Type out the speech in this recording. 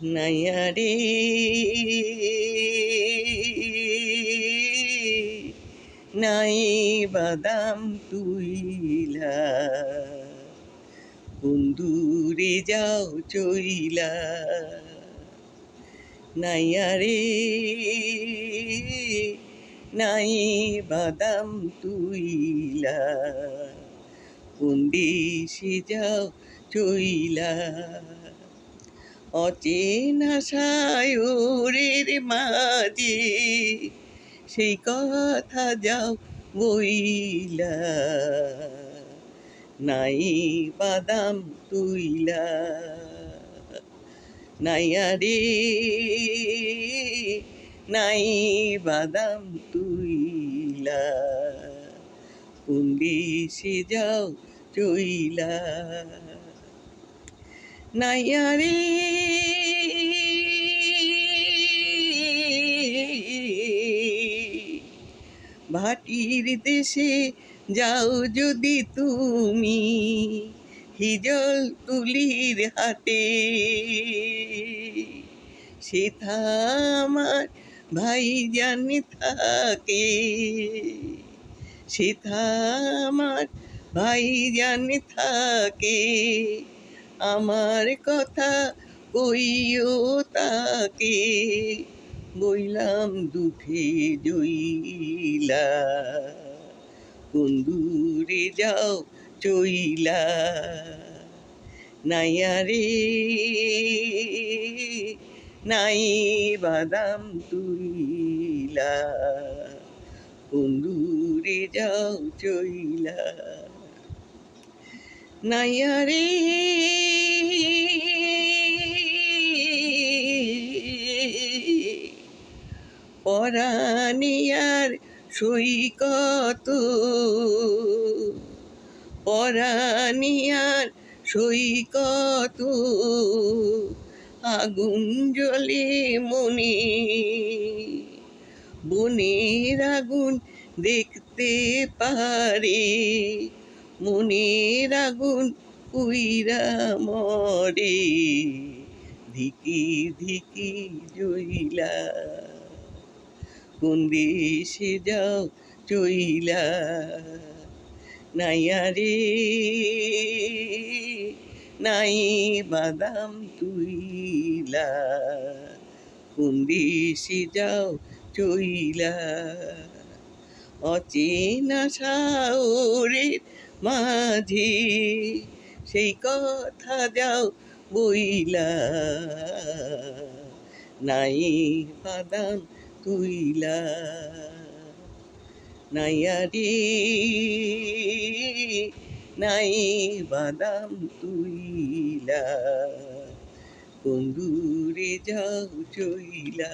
নাইয়া রে নাই বাদাম তুইলা বন্ধুরে যাও চইলা নাইয়া রে নাই বাদাম তুইলা বন্দিশে যাও চইলা অচেনা সায়রের মাঝে সেই কথা যাও বইলা নাই বাদাম তুইলা নাইয়া রে নাই বাদাম তুইলা পুলিশে যাও চইলা নাইয়া রে ভাটির দেশে যাও যদি তুমি হিজল তুলির হাটে সেথা আমার ভাই জানি থাকে সেথা আমার ভাই জানি থাকে আমার কথা কইও তাকে বইলাম দুঃখে জইলা বন্ধুরে যাও চইলা নাইয়া রে নাই বাদাম তুইলা বন্ধুরে যাও চইলা নাইয়া রে পরানিয়ার সৈকত পরানিয়ার সৈকত আগুন জ্বলে মনে বনের আগুন দেখতে পারে মনের আগুন পুইরা মরে ধিকি ধিকি জইলা কোন দেশে যাও চইলা নাইয়া রে নাই বাদাম তুইলা কোন দেশে যাও চইলা অচেনা সাওরের মাঝে সেই কথা যাও বইলা নাই বাদাম তুইলা নাইয়া রে নাই বাদাম তুইলা বন্ধুরে যাও চইলা।